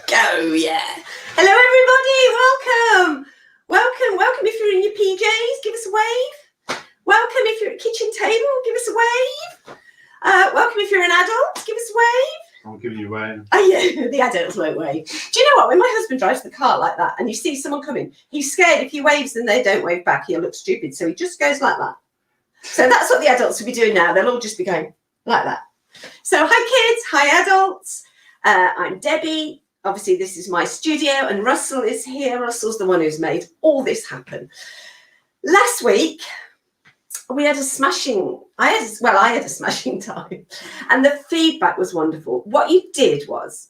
Go, yeah. Hello, everybody. Welcome. If you're in your PJs, give us a wave. Welcome if you're at kitchen table, give us a wave. Welcome if you're an adult, give us a wave. I'm giving you a wave. Oh, yeah, the adults won't wave. Do you know what? When my husband drives the car like that and you see someone coming, he's scared if he waves and they don't wave back, he'll look stupid. So he just goes like that. So that's what the adults will be doing now. They'll all just be going like that. So hi, kids. Hi, adults. I'm Debbie. Obviously, this is my studio and Russell is here. Russell's the one who's made all this happen. Last week, we had a smashing, I had a smashing time and the feedback was wonderful. What you did was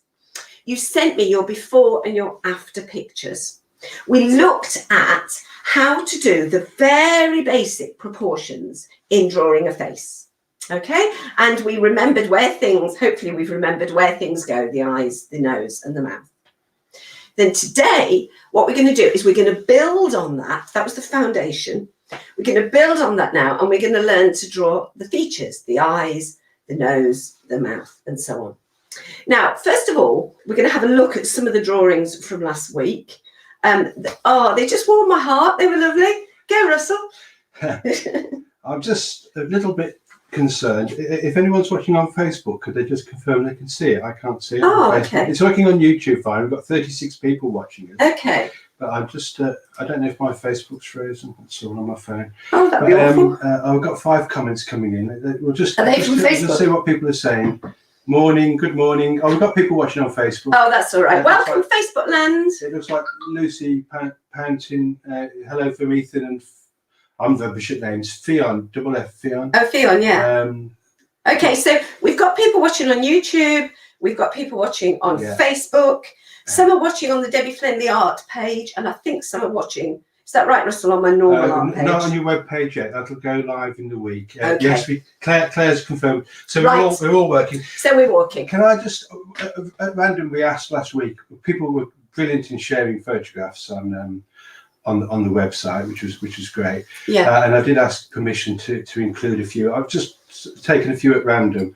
you sent me your before and your after pictures. We looked at how to do the very basic proportions in drawing a face. Okay, and we remembered hopefully we've remembered where things go, the eyes, the nose and the mouth. Then today, what we're going to do is we're going to build on that. That was the foundation. We're going to build on that now, and we're going to learn to draw the features, the eyes, the nose, the mouth, and so on. Now, first of all, we're going to have a look at some of the drawings from last week. They just warmed my heart. They were lovely. Go, Russell. I'm just a little bit concerned. If anyone's watching on Facebook, could they just confirm they can see it? I can't see it. Oh, okay. It's working on YouTube fine. We've got 36 people watching it. Okay. But I'm just, I don't know if my Facebook's frozen. It's all on my phone. Oh, that'd be awful. I've got 5 comments coming in. We'll just, Are they from Facebook? Just see what people are saying. Morning, good morning. Oh, we've got people watching on Facebook. Oh, that's all right. Welcome, Facebook land. It looks like Lucy Pantin. Hello from Ethan and I'm the bishop names. Fionn, double F, Fionn. Oh, Fionn, yeah. Okay, so we've got people watching on YouTube. We've got people watching on Facebook. Some are watching on the Debbie Flynn the art page, and I think some are watching. Is that right, Russell? On my normal art page? Not on your web page yet. That'll go live in the week. Okay. Yes, Claire's confirmed. So right. we're all working. So we're working. Can I just at random? We asked last week. People were brilliant in sharing photographs on the website, which was great. Yeah. And I did ask permission to include a few. I've just taken a few at random.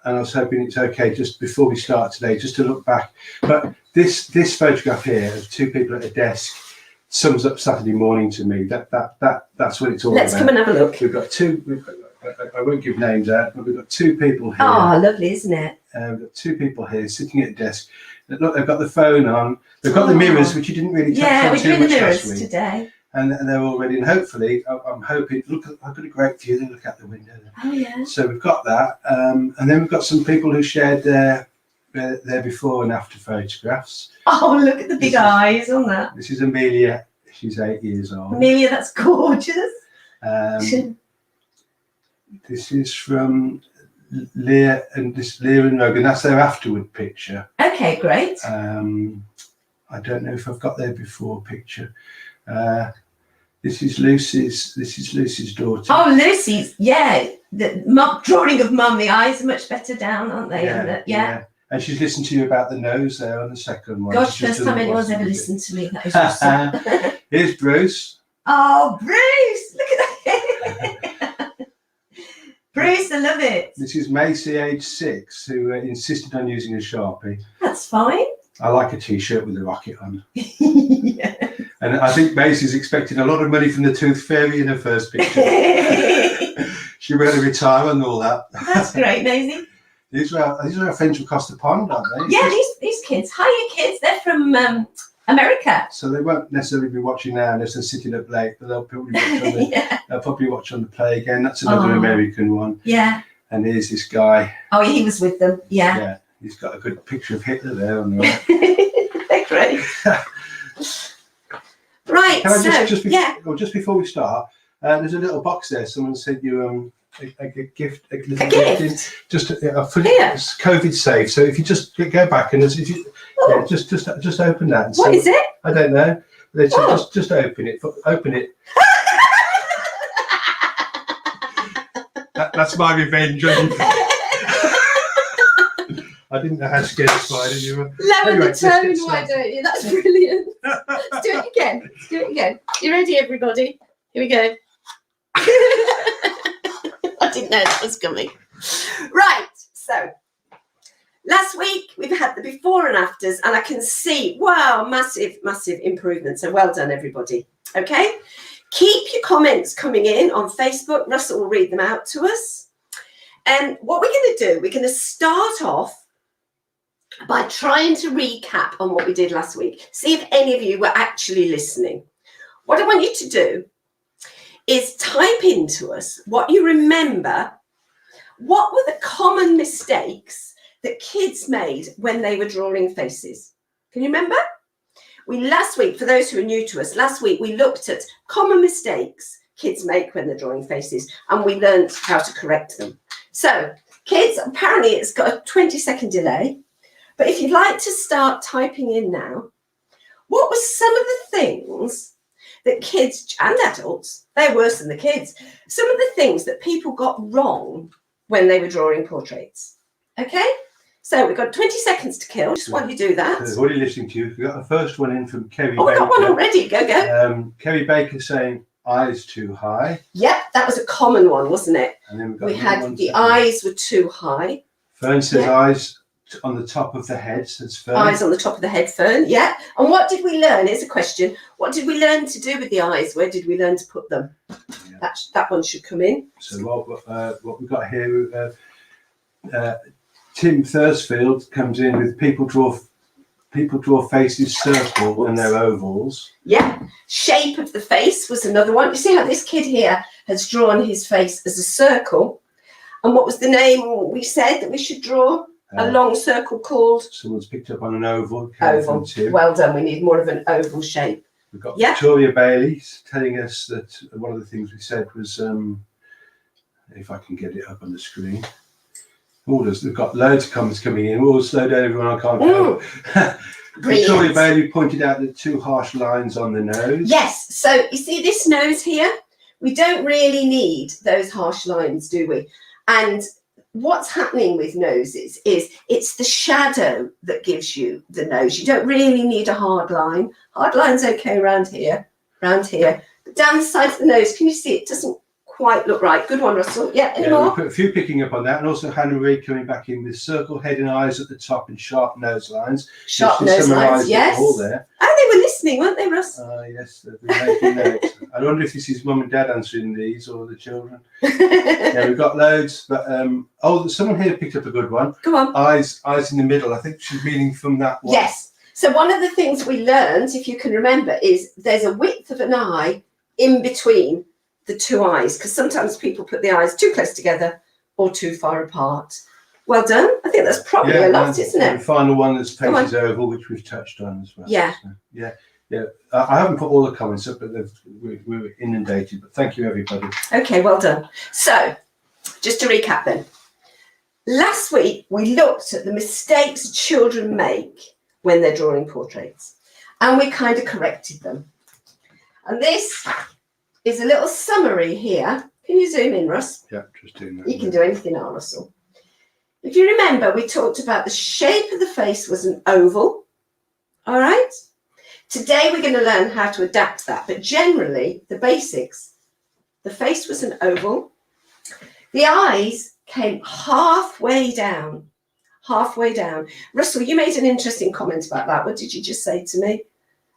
And I was hoping it's okay just before we start today, just to look back. But this photograph here of 2 people at a desk sums up Saturday morning to me. That's what it's all about. Let's come and have a look. We've got 2. I won't give names out, but we've got 2 people here. Oh, lovely, isn't it? We've got 2 people here sitting at a desk. Look, they've got the phone on. They've got the mirrors, which you didn't really touch on too much last week. Today. And they're all ready. And hopefully, I'm hoping, look, I've got a great view. They look out the window. Oh, yeah. So we've got that. And then we've got some people who shared their before and after photographs. Oh, look at the big eyes on that. This is Amelia. She's 8 years old. Amelia, that's gorgeous. This is from Leah and Logan. That's their afterward picture. Okay, great. I don't know if I've got their before picture. This is Lucy's daughter. Oh, Lucy's, yeah. The drawing of mum, the eyes are much better down, aren't they? Yeah. And she's listened to you about the nose there on the second one. Gosh, first time anyone's ever listened to me. That is awesome. Here's Bruce. Oh, Bruce, look at that. Bruce, I love it. This is Macy, age 6, who insisted on using a Sharpie. That's fine. I like a T-shirt with a rocket on. Yeah. And I think Macy's expecting a lot of money from the Tooth Fairy in her first picture. She went to retire and all that. That's great, Maisie. These are our friends from Across the Pond, aren't they? Yeah, these kids. Hiya, kids. They're from America. So they won't necessarily be watching now unless they're sitting up late, but they'll probably watch on the play again. That's another American one. Yeah. And here's this guy. Oh, he was with them. Yeah. Yeah. He's got a good picture of Hitler there on the right. They're great. Right. Can I just before we start, there's a little box there. Someone sent you a gift. A gift in, just it's COVID safe. So if you just go back and just open that. And what is it? I don't know. Just open it. Open it. That's my revenge on you. I didn't know how scared Spider you were. Lower the tone, why don't you? That's brilliant. Let's do it again. You ready, everybody? Here we go. I didn't know that was coming. Right, so Last week, we've had the before and afters, and I can see, wow, massive, massive improvement. So well done, everybody. Okay? Keep your comments coming in on Facebook. Russell will read them out to us. And what we're going to do, we're going to start off by trying to recap on what we did last week. See if any of you were actually listening. What I want you to do is type into us what you remember. What were the common mistakes that kids made when they were drawing faces? Can you remember? Last week, for those who are new to us, last week we looked at common mistakes kids make when they're drawing faces, and we learned how to correct them. So, kids, apparently it's got a 20-second delay, but if you'd like to start typing in now, what were some of the things that kids and adults, they're worse than the kids, some of the things that people got wrong when they were drawing portraits? Okay? So we've got 20 seconds to kill, just while you do that. So already listening to you. We've got the first one in from Kerry Oh, we Baker. got one already. Go. Kerry Baker saying eyes too high. Yep, that was a common one, wasn't it? And then we've got We had one the eyes were too high. Fern says Yeah. eyes on the top of the head, says Fern. Eyes on the top of the head, Fern. Yeah. And what did we learn? Here's a question. What did we learn to do with the eyes? Where did we learn to put them? Yeah. That one should come in. So what we've got here, Tim Thursfield comes in with people draw faces circle when they're ovals. Yeah. Shape of the face was another one. You see how this kid here has drawn his face as a circle. And what was the name we said that we should draw? A long circle called? Someone's picked up on an oval. Oval. Well done. We need more of an oval shape. We've got Yeah. Victoria Bailey telling us that one of the things we said was, if I can get it up on the screen. We've got loads of comments coming in. We'll slow down everyone. I can't go. Victoria Bailey pointed out the two harsh lines on the nose. Yes. So you see this nose here? We don't really need those harsh lines, do we? And what's happening with noses is it's the shadow that gives you the nose. You don't really need a hard line. Hard line's okay around here. But down the side of the nose, can you see it doesn't quite look right? Good one, Russell. Yeah, any more? We put a few picking up on that, and also Hannah Marie coming back in with circle head and eyes at the top and sharp nose lines. Sharp nose lines, yes. All there. Oh, they were listening, weren't they, Russ? Yes, they've been making notes. I wonder if this is mum and dad answering these or the children. Yeah, we've got loads, but someone here picked up a good one. Go on. Eyes in the middle. I think she's meaning from that one. Yes. So one of the things we learned, if you can remember, is there's a width of an eye in between the two eyes, because sometimes people put the eyes too close together or too far apart. Well done. I think that's probably a lot, isn't it? The final one is faces oval, which we've touched on as well. Yeah. So, yeah. I haven't put all the comments up, but we were inundated. But thank you, everybody. Okay, well done. So, just to recap then. Last week, we looked at the mistakes children make when they're drawing portraits, and we kind of corrected them. And this is a little summary here. Can you zoom in, Russ? Yeah, just doing that. You can do anything now, Russell. If you remember, we talked about the shape of the face was an oval. All right? Today, we're going to learn how to adapt that. But generally, the basics, the face was an oval. The eyes came halfway down. Halfway down. Russell, you made an interesting comment about that. What did you just say to me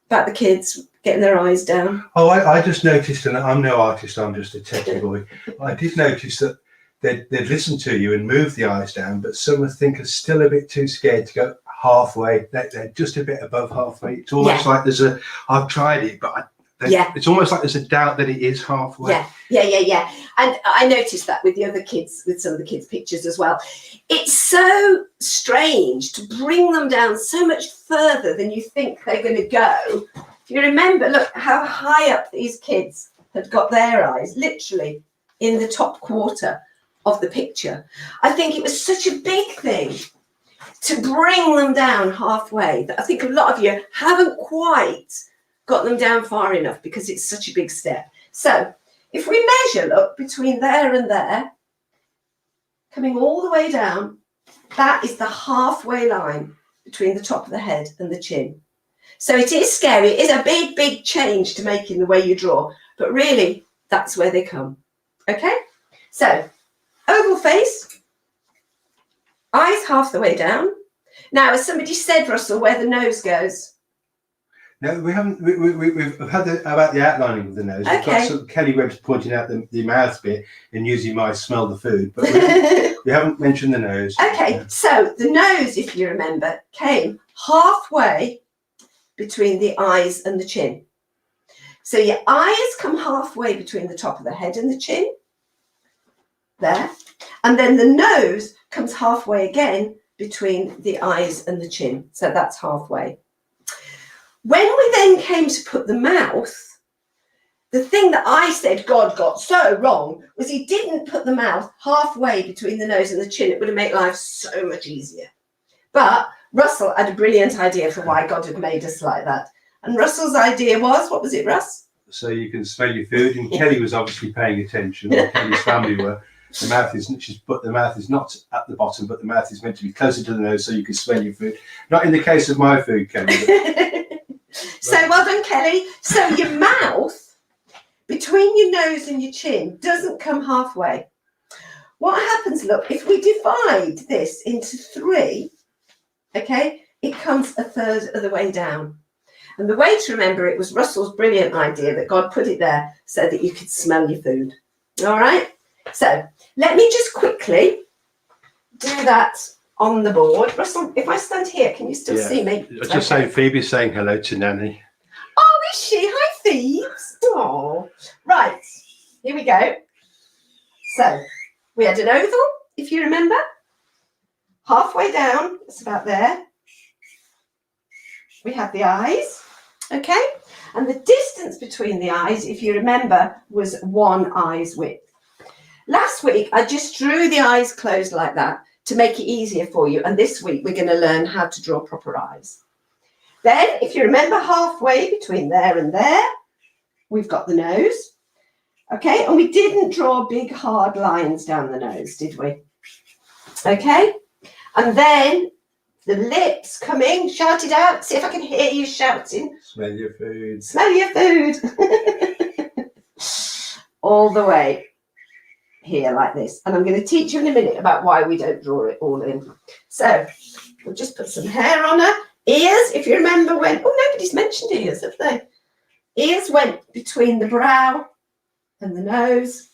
about the kids getting their eyes down? Oh, I just noticed, and I'm no artist, I'm just a techie boy. I did notice that they'd listen to you and move the eyes down, but some I think are still a bit too scared to go halfway. They're just a bit above halfway. It's almost like I've tried it, but it's almost like there's a doubt that it is halfway. Yeah. And I noticed that with the other kids, with some of the kids' pictures as well. It's so strange to bring them down so much further than you think they're going to go. If you remember, look how high up these kids had got their eyes, literally in the top quarter of the picture. I think it was such a big thing to bring them down halfway that I think a lot of you haven't quite got them down far enough because it's such a big step. So if we measure, look, between there and there, coming all the way down, that is the halfway line between the top of the head and the chin. So it is scary. It is a big, big change to make in the way you draw, but really that's where they come. Okay? So oval face, eyes half the way down, Now, as somebody said, Russell, where the nose goes. No, we haven't. We've had about the outlining of the nose. We've got some, Kelly Webb's pointing out the mouth bit and using my smell the food, but we haven't mentioned the nose. Okay, so the nose, if you remember, came halfway between the eyes and the chin. So your eyes come halfway between the top of the head and the chin. There. And then the nose comes halfway again between the eyes and the chin. So that's halfway. When we then came to put the mouth, the thing that I said God got so wrong was he didn't put the mouth halfway between the nose and the chin. It would have made life so much easier. But Russell had a brilliant idea for why God had made us like that. And Russell's idea was, what was it, Russ? So you can smell your food. And Kelly was obviously paying attention. Or Kelly's family were. The mouth is not at the bottom, but the mouth is meant to be closer to the nose so you can smell your food. Not in the case of my food, Kelly. So well done, Kelly. So your mouth between your nose and your chin doesn't come halfway. What happens, look, if we divide this into 3, okay, it comes a third of the way down. And the way to remember it was Russell's brilliant idea that God put it there so that you could smell your food. All right. So let me just quickly do that on the board. Russell, if I stand here, can you still see me? I was just saying, Phoebe's saying hello to Nanny. Oh, is she? Hi, Phoebes. Oh, right. Here we go. So we had an oval, if you remember. Halfway down, it's about there. We have the eyes, okay? And the distance between the eyes, if you remember, was 1 eye's width. Last week, I just drew the eyes closed like that to make it easier for you. And this week, we're going to learn how to draw proper eyes. Then, if you remember, halfway between there and there, we've got the nose. Okay, and we didn't draw big, hard lines down the nose, did we? Okay, and then the lips coming, shout it out. See if I can hear you shouting. Smell your food. Smell your food. All the way here like this. And I'm going to teach you in a minute about why we don't draw it all in. So we'll just put some hair on her. Ears, if you remember when, oh, nobody's mentioned ears, have they? Ears went between the brow and the nose.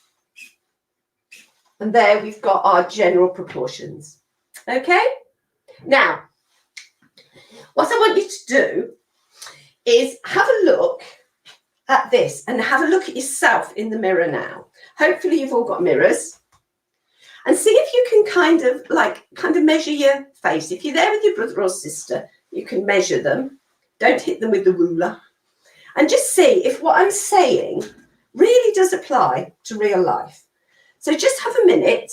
And there we've got our general proportions. Okay? Now, what I want you to do is have a look at this and have a look at yourself in the mirror now. Hopefully you've all got mirrors. And see if you can kind of measure your face. If you're there with your brother or sister, you can measure them. Don't hit them with the ruler. And just see if what I'm saying really does apply to real life. So just have a minute.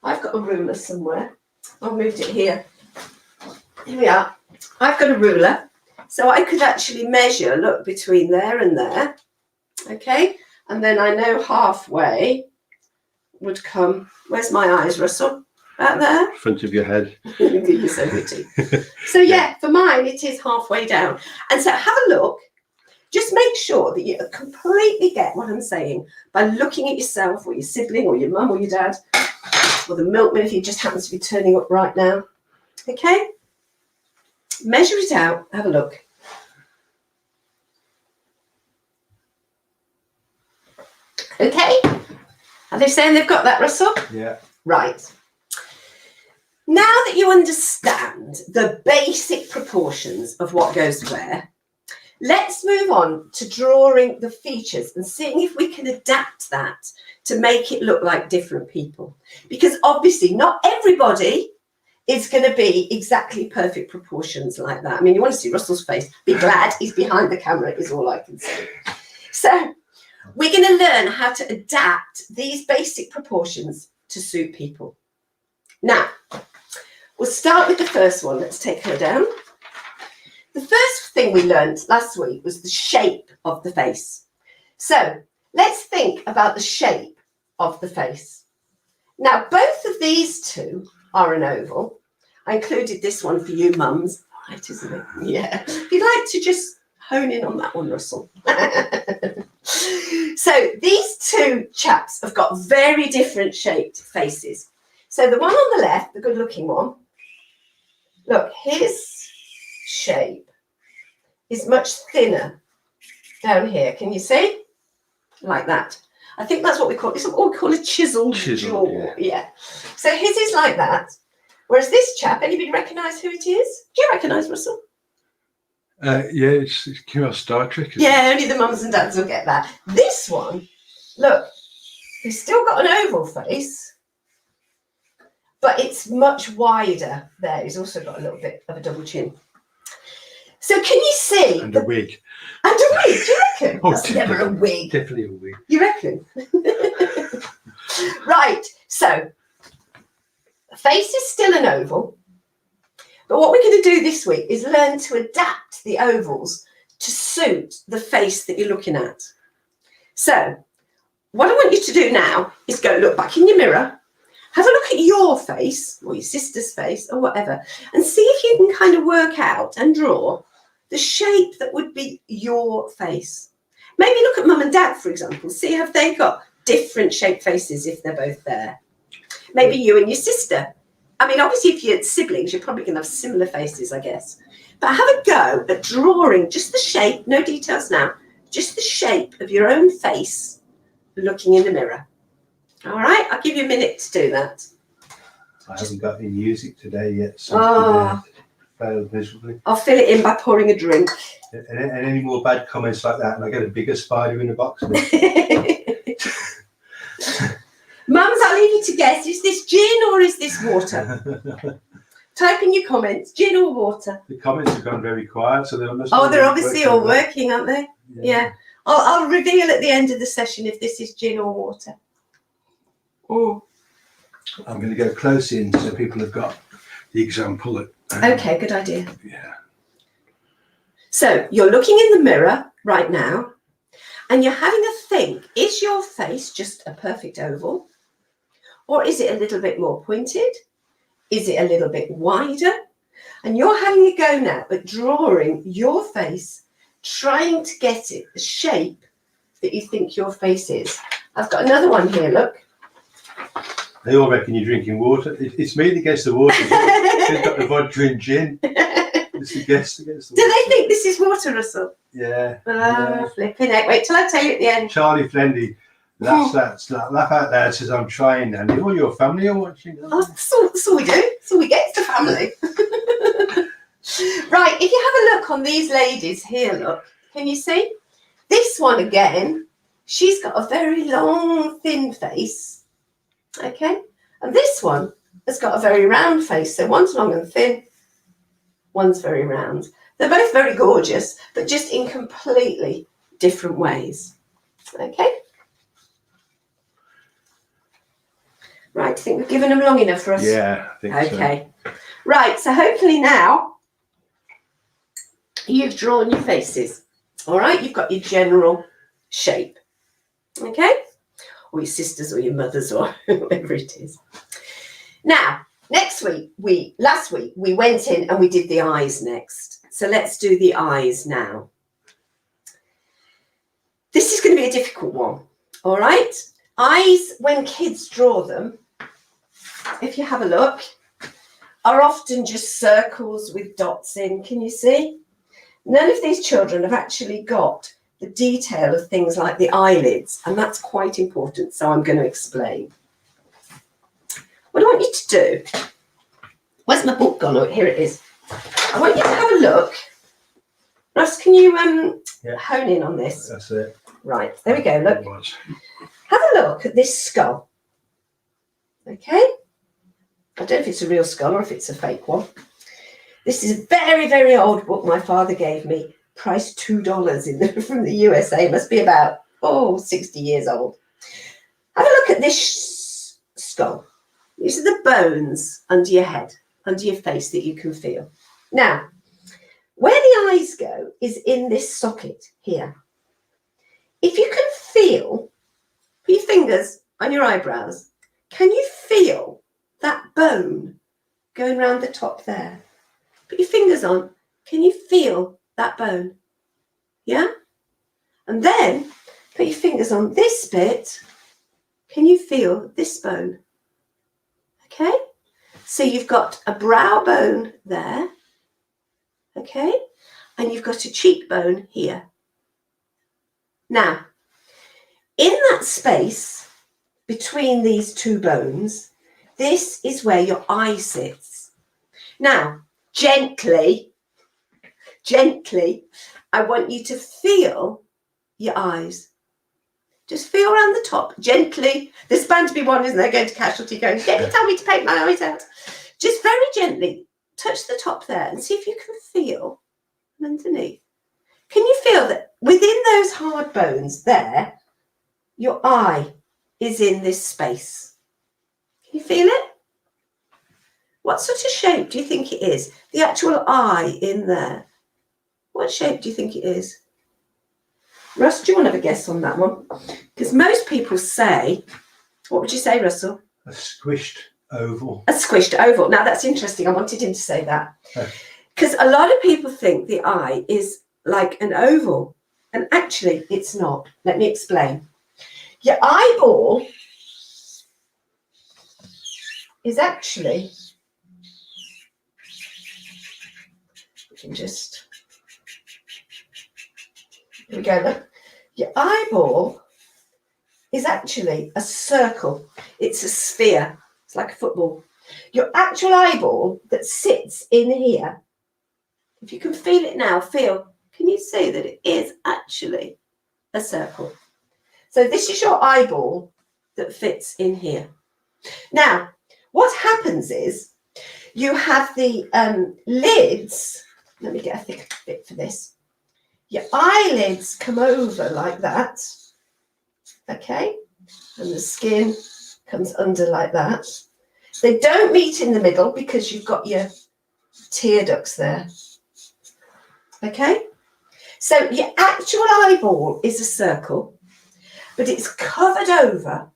I've got a ruler somewhere. I've moved it here. Here we are. I've got a ruler. So I could actually measure, look, between there and there. Okay. And then I know halfway would come. Where's my eyes, Russell? About there? Front of your head. You're so pretty. So yeah, for mine, it is halfway down. And so have a look. Just make sure that you completely get what I'm saying by looking at yourself or your sibling or your mum or your dad or the milkman if he just happens to be turning up right now. Okay? Measure it out. Have a look. Okay? Are they saying they've got that, Russell? Yeah. Right. Now that you understand the basic proportions of what goes where, let's move on to drawing the features and seeing if we can adapt that to make it look like different people. Because obviously not everybody is going to be exactly perfect proportions like that. I mean, you want to see Russell's face. Be glad he's behind the camera is all I can say. So we're going to learn how to adapt these basic proportions to suit people. Now, we'll start with the first one. Let's take her down. The first thing we learned last week was the shape of the face. So let's think about the shape of the face. Now, both of these two are an oval. I included this one for you mums. Right, isn't it? Yeah. If you'd like to just hone in on that one, Russell. So these two chaps have got very different shaped faces. So the one on the left, the good looking one, look, his shape is much thinner down here. Can you see? Like that. I think that's what we call, it's what we call a chiseled jaw. Yeah. So his is like that. Whereas this chap, anybody recognise who it is? Do you recognise Russell? Yeah, it's came out Star Trek. Yeah, only the mums and dads will get that. This one, look, he's still got an oval face, but it's much wider there. He's also got a little bit of a double chin. So can you see? And a wig. And a wig, do you reckon? Oh, That's never a wig. Definitely a wig. You reckon? Right, so the face is still an oval, but what we're going to do this week is learn to adapt the ovals to suit the face that you're looking at. So what I want you to do now is go look back in your mirror, have a look at your face or your sister's face or whatever, and see if you can kind of work out and draw the shape that would be your face. Maybe look at mum and dad, for example, see have they got different shaped faces if they're both there. Maybe you and your sister. I mean, obviously, if you're siblings, you're probably going to have similar faces, I guess. But have a go at drawing just the shape, no details now, just the shape of your own face looking in the mirror. All right, I'll give you a minute to do that. I haven't got any music today yet, so failed miserably. I'll fill it in by pouring a drink. And any more bad comments like that, and I get a bigger spider in the box. Mums, I'll leave you to guess. Is this gin or is this water? Type in your comments, gin or water. The comments have gone very quiet, so they're they're obviously all working, aren't they? Yeah. I'll reveal at the end of the session if this is gin or water. Mm. I'm going to go close in so people have got the example. Okay, good idea. Yeah. So you're looking in the mirror right now and you're having a think, is your face just a perfect oval? Or is it a little bit more pointed? Is it a little bit wider? And you're having a go now at drawing your face, trying to get it the shape that you think your face is. I've got another one here, look. They all reckon you're drinking water. It's me that gets the water. They've got the vodka and gin. It's the guest that gets the water. Do they think this is water, Russell? Yeah. Flipping it. Wait till I tell you at the end. Charlie Flendy laugh out loud, says, I'm trying, and all your family are watching. Oh, that's all we do. That's all we get, it's the family. Right, if you have a look on these ladies here, look, can you see? This one again, she's got a very long, thin face, okay? And this one has got a very round face. So one's long and thin, one's very round. They're both very gorgeous, but just in completely different ways, okay? Right, I think we've given them long enough for us. Yeah, I think so. Okay. Right, so hopefully now you've drawn your faces. All right, you've got your general shape. Okay? Or your sisters or your mothers or whoever it is. Now, last week we went in and we did the eyes next. So let's do the eyes now. This is going to be a difficult one. All right? Eyes, when kids draw them, if you have a look, are often just circles with dots in. Can you see? None of these children have actually got the detail of things like the eyelids, and that's quite important, so I'm going to explain. What I want you to do, where's my book gone? Oh, here it is. I want you to have a look. Russ, can you hone in on this? That's it. Right, there we go, look. Have a look at this skull. Okay? I don't know if it's a real skull or if it's a fake one. This is a very, very old book my father gave me, priced $2 from the USA. It must be about, 60 years old. Have a look at this skull. These are the bones under your head, under your face that you can feel. Now, where the eyes go is in this socket here. If you can feel, put your fingers on your eyebrows, can you feel that bone going around the top there? Put your fingers on, can you feel that bone? Yeah? And then put your fingers on this bit, can you feel this bone? Okay? So you've got a brow bone there, okay? And you've got a cheekbone here. Now, in that space between these two bones, this is where your eye sits. Now, gently, I want you to feel your eyes. Just feel around the top, gently. There's bound to be one, isn't there, going to casualty, going, don't you tell me to paint my eyes out. Just very gently touch the top there and see if you can feel underneath. Can you feel that within those hard bones there, your eye is in this space? Can you feel it? What sort of shape do you think it is? The actual eye in there. What shape do you think it is? Russ, do you want to have a guess on that one? Because most people say, what would you say, Russell? A squished oval. A squished oval. Now that's interesting. I wanted him to say that. Because a lot of people think the eye is like an oval. And actually, it's not. Let me explain. Your eyeball is actually, we can just, here we go, look. Your eyeball is actually a circle. It's a sphere. It's like a football. Your actual eyeball that sits in here, if you can feel it now, can you see that it is actually a circle? So this is your eyeball that fits in here. Now, what happens is you have the lids. Let me get a thick bit for this. Your eyelids come over like that, okay? And the skin comes under like that. They don't meet in the middle because you've got your tear ducts there, okay? So your actual eyeball is a circle, but it's covered over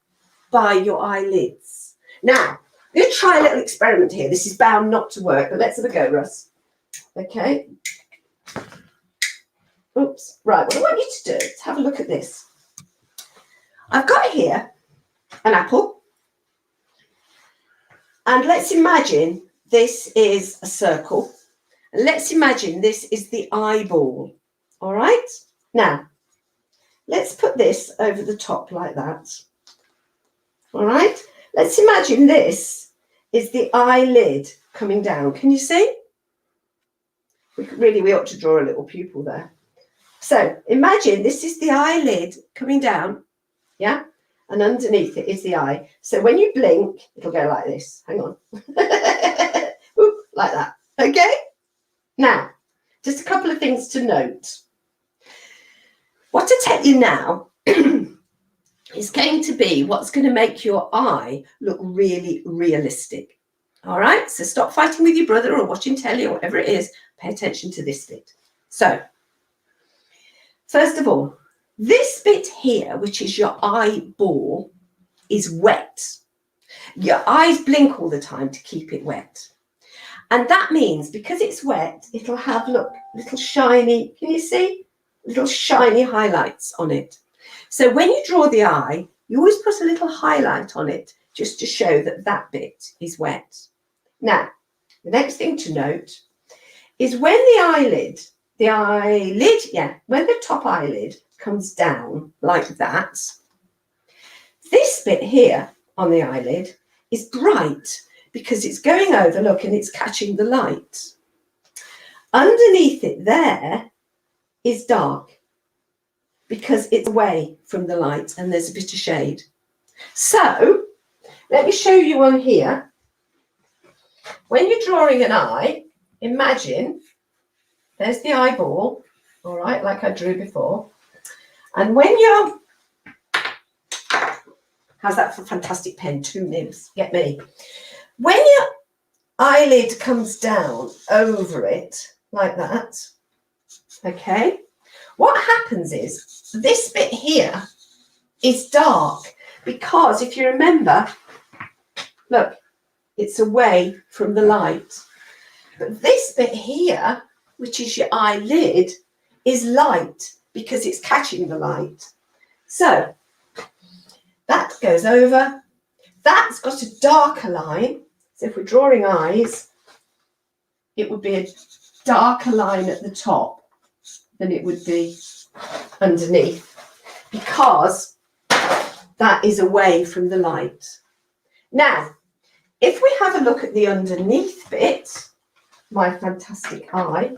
by your eyelids. Now, I'm going to try a little experiment here. This is bound not to work, but let's have a go, Russ. Okay. Oops. Right, what I want you to do is have a look at this. I've got here an apple. And let's imagine this is a circle. And let's imagine this is the eyeball. All right? Now, let's put this over the top like that. All right? Let's imagine this is the eyelid coming down. Can you see? We ought to draw a little pupil there. So imagine this is the eyelid coming down, yeah? And underneath it is the eye. So when you blink, it'll go like this. Hang on. Oop, like that. Okay? Now, just a couple of things to note. What I tell you now is going to be what's going to make your eye look really realistic. All right? So stop fighting with your brother or watching telly or whatever it is. Pay attention to this bit. So, first of all, this bit here, which is your eyeball, is wet. Your eyes blink all the time to keep it wet. And that means because it's wet, it'll have, look, little shiny, can you see? Little shiny highlights on it. So when you draw the eye, you always put a little highlight on it just to show that that bit is wet. Now, the next thing to note is when when the top eyelid comes down like that, this bit here on the eyelid is bright because it's going over, look, and it's catching the light. Underneath it there is dark because it's away from the light and there's a bit of shade. So let me show you on here. When you're drawing an eye, imagine there's the eyeball, all right, like I drew before. And when you're, how's that for a fantastic pen? 2 nibs, get me. When your eyelid comes down over it like that, okay, what happens is this bit here is dark because if you remember, look, it's away from the light. But this bit here, which is your eyelid, is light because it's catching the light. So that goes over. That's got a darker line. So if we're drawing eyes, it would be a darker line at the top than it would be underneath, because that is away from the light. Now, if we have a look at the underneath bit, my fantastic eye,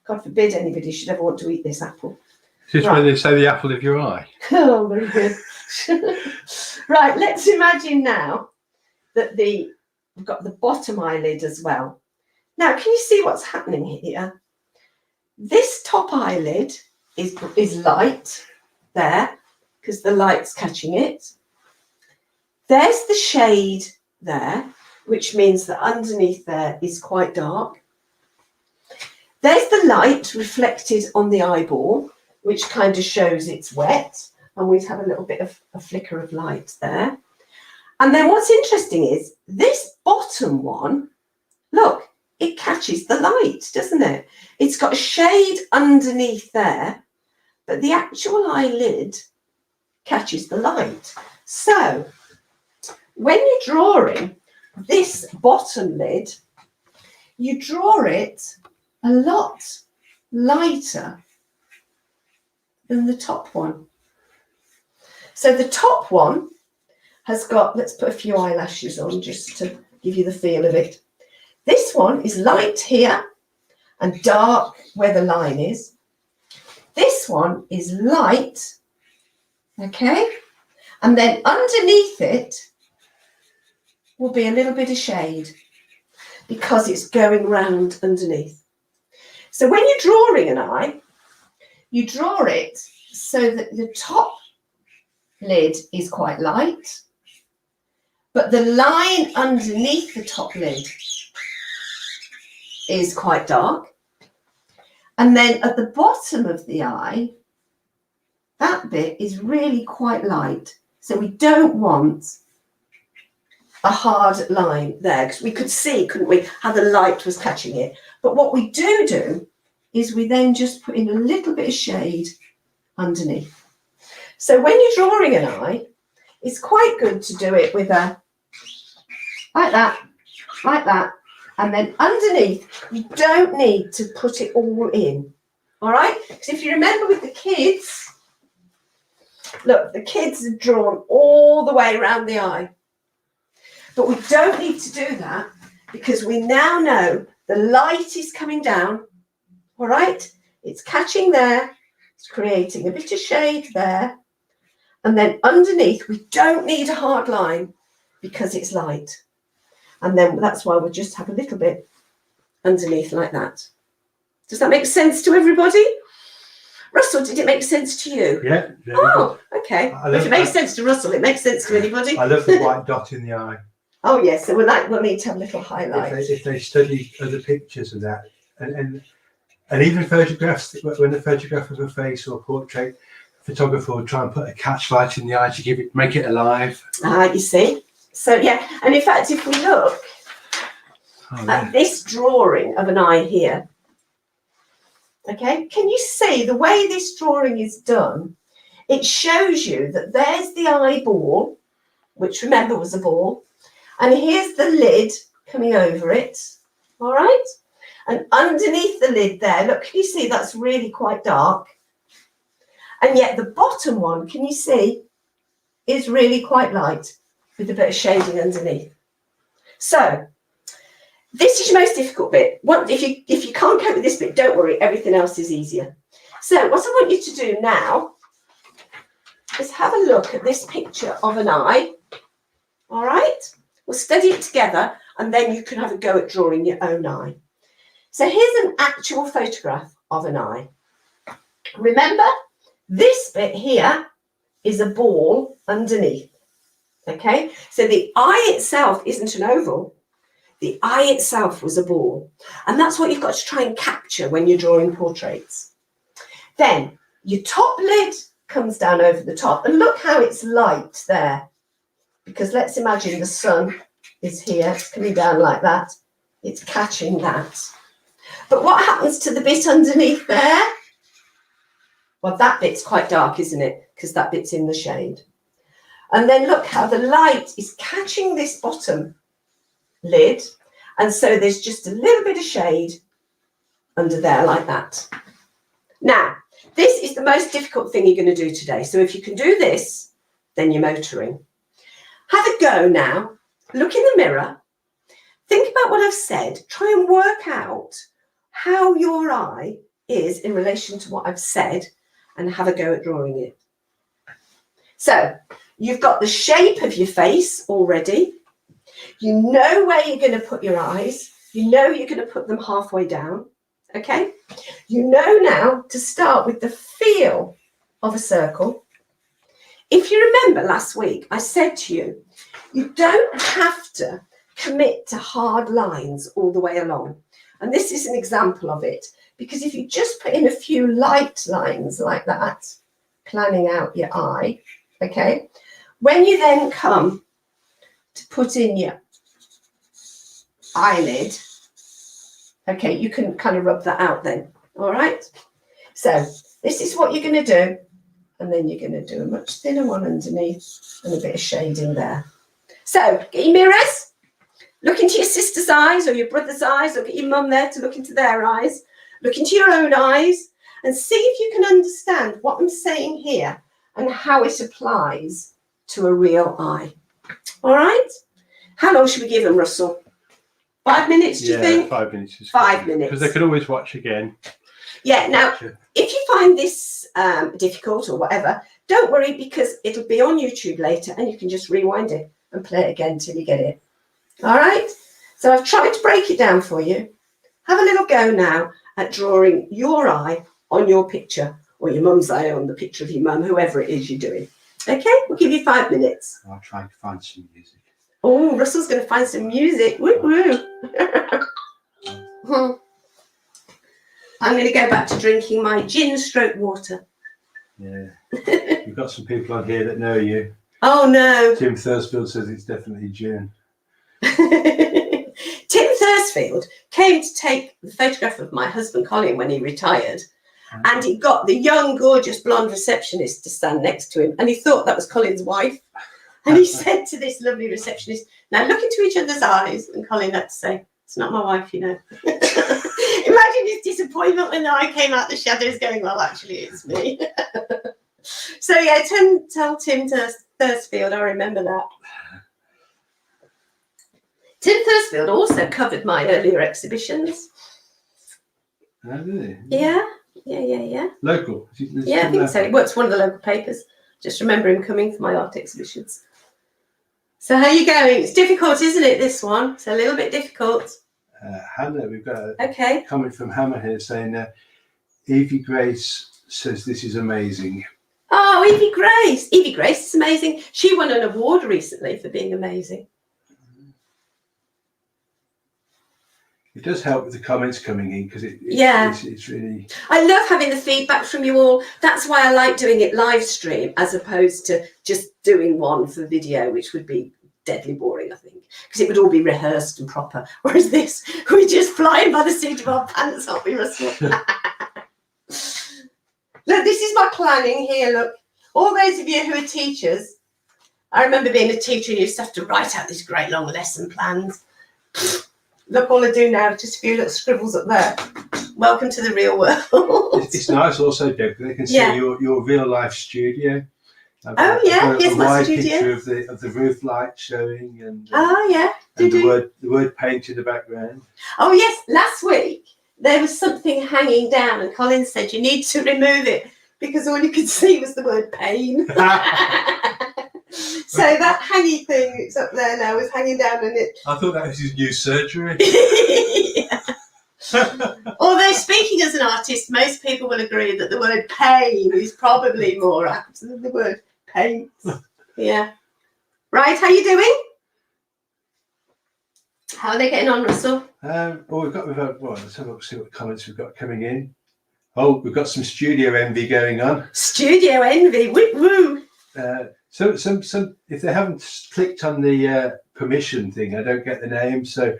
God forbid anybody should ever want to eat this apple. Is this Right. when they say the apple of your eye? Oh, very good. Right, let's imagine now that we've got the bottom eyelid as well. Now, can you see what's happening here? This top eyelid is light there, because the light's catching it. There's the shade there, which means that underneath there is quite dark. There's the light reflected on the eyeball, which kind of shows it's wet, and we have a little bit of a flicker of light there. And then what's interesting is this bottom one, look, it catches the light, doesn't it? It's got a shade underneath there, but the actual eyelid catches the light. So when you're drawing this bottom lid, you draw it a lot lighter than the top one. So the top one has got, let's put a few eyelashes on just to give you the feel of it. This one is light here and dark where the line is. This one is light, okay? And then underneath it will be a little bit of shade because it's going round underneath. So when you're drawing an eye, you draw it so that the top lid is quite light, but the line underneath the top lid is quite dark. And then at the bottom of the eye, that bit is really quite light. So we don't want a hard line there, because we could see, couldn't we, how the light was catching it. But what we do is we then just put in a little bit of shade underneath. So when you're drawing an eye, it's quite good to do it with a, like that, and then underneath, you don't need to put it all in, all right? Because if you remember with the kids, look, the kids are drawn all the way around the eye. But we don't need to do that because we now know the light is coming down, all right? It's catching there, it's creating a bit of shade there. And then underneath, we don't need a hard line because it's light. And then that's why we'll just have a little bit underneath like that. Does that make sense to everybody? Russell, did it make sense to you? Yeah. Oh, okay. If it makes sense to Russell, it makes sense to anybody. I love the white dot in the eye. Oh, yes. So we'll need to have a little highlight. If they study other pictures of that, and even photographs, when the photograph of a face or portrait, photographer will try and put a catchlight in the eye to make it alive. You see. So yeah, and in fact, if we look at this drawing of an eye here, okay, can you see the way this drawing is done? It shows you that there's the eyeball, which remember was a ball, and here's the lid coming over it, all right? And underneath the lid there, look, can you see that's really quite dark? And yet the bottom one, can you see, is really quite light with a bit of shading underneath. So this is your most difficult bit. If you can't cope with this bit, don't worry, everything else is easier. So what I want you to do now is have a look at this picture of an eye, all right? We'll study it together and then you can have a go at drawing your own eye. So here's an actual photograph of an eye. Remember, this bit here is a ball underneath, okay? So the eye itself isn't an oval. The eye itself was a ball. And that's what you've got to try and capture when you're drawing portraits. Then your top lid comes down over the top. And look how it's light there. Because let's imagine the sun is here. It's coming down like that. It's catching that. But what happens to the bit underneath there? Well, that bit's quite dark, isn't it? Because that bit's in the shade. And then look how the light is catching this bottom. lid. And so there's just a little bit of shade under there like that. Now, this is the most difficult thing you're going to do today. So if you can do this, then you're motoring. Have a go now. Look in the mirror. Think about what I've said. Try and work out how your eye is in relation to what I've said and have a go at drawing it. So you've got the shape of your face already. You know where you're going to put your eyes. You know you're going to put them halfway down. Okay? You know now to start with the feel of a circle. If you remember last week, I said to you, you don't have to commit to hard lines all the way along. And this is an example of it, because if you just put in a few light lines like that, planning out your eye, okay, when you then come to put in your eyelid, okay, you can kind of rub that out then, all right? So this is what you're going to do, and then you're going to do a much thinner one underneath and a bit of shading there. So get your mirrors, look into your sister's eyes or your brother's eyes, or get your mum there to look into their eyes, look into your own eyes and see if you can understand what I'm saying here and how it applies to a real eye. All right? How long should we give them, Russell? 5 minutes, do you think? 5 minutes. Is 5 minutes. Because they can always watch again. Yeah, now, if you find this difficult or whatever, don't worry, because it'll be on YouTube later and you can just rewind it and play it again till you get it. All right? So I've tried to break it down for you. Have a little go now at drawing your eye on your picture, or your mum's eye on the picture of your mum, whoever it is you're doing. Okay? We'll give you 5 minutes. I'll try to find some music. Oh, Russell's going to find some music. Woo woo. I'm going to go back to drinking my gin stroke water. Yeah. We've got some people on here that know you. Oh, no. Tim Thursfield says it's definitely gin. Tim Thursfield came to take the photograph of my husband, Colin, when he retired. And he got the young, gorgeous blonde receptionist to stand next to him. And he thought that was Colin's wife. And he said to this lovely receptionist, now look into each other's eyes. And Colin had to say, it's not my wife, you know. Imagine his disappointment when the eye came out the shadows going, well, actually, it's me. So, yeah, tell Tim Thursfield, I remember that. Tim Thursfield also covered my earlier exhibitions. Oh, really? Yeah. Local? Yeah, I think so. He works for one of the local papers. Just remember him coming for my art exhibitions. So how are you going? It's difficult, isn't it, this one? It's a little bit difficult. Hannah, we've got a comment from Hammer here saying, Evie Grace says this is amazing. Oh, Evie Grace. Evie Grace is amazing. She won an award recently for being amazing. It does help with the comments coming in, because it's really... I love having the feedback from you all. That's why I like doing it live stream as opposed to just doing one for video, which would be deadly boring, I think, because it would all be rehearsed and proper. Whereas this, we're just flying by the seat of our pants, aren't we, Russell? Look, this is my planning here, look. All those of you who are teachers, I remember being a teacher and you used to have to write out these great long lesson plans. Look, all I do now is just a few little scribbles up there. Welcome to the real world. It's nice also, Deb, they can see your real life studio. Here's my studio. Picture of the roof light showing, and and the word paint in the background. Oh yes, last week there was something hanging down, and Colin said you need to remove it because all you could see was the word pain. So that hanging thing that's up there now is hanging down, and it. I thought that was his new surgery. Although speaking as an artist, most people will agree that the word pain is probably more apt than the word paint. Yeah. Right, how you doing? How are they getting on, Russell? Let's have a look, see what comments we've got coming in. Oh, we've got some studio envy going on. Studio envy, woo woo. So if they haven't clicked on the permission thing, I don't get the name. So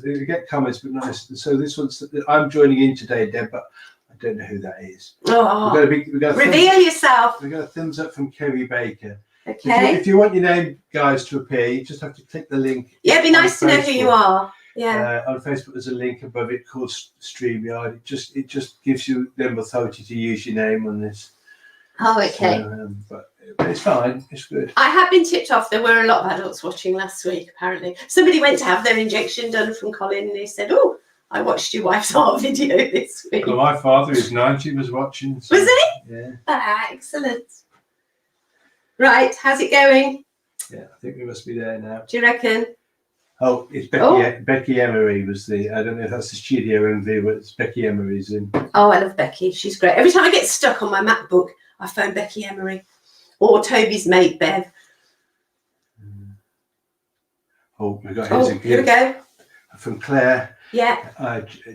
we get comments, but not. So this one's I'm joining in today, Deb, but I don't know who that is. Oh, we got reveal yourself. We got a thumbs up from Kerry Baker. Okay. If you want your name, guys, to appear, you just have to click the link. Yeah, it'd be on nice to know who you Facebook. are. Yeah. On Facebook, there's a link above it called StreamYard. It just gives you the authority to use your name on this. Oh, okay. So, but it's fine. It's good. I have been tipped off. There were a lot of adults watching last week, apparently. Somebody went to have their injection done from Colin and he said, oh, I watched your wife's heart video this week. Well, my father is 90, was watching. So, Was he? Yeah. Ah, excellent. Right, how's it going? Yeah, I think we must be there now. Do you reckon? Oh, it's Becky. Oh. Becky Emery was the. I don't know if that's the Studio MV, but it's Becky Emery's in. Oh, I love Becky. She's great. Every time I get stuck on my MacBook, I phone Becky Emery or Toby's mate, Bev. Oh, we got Oh, his here we go. from Claire Yeah.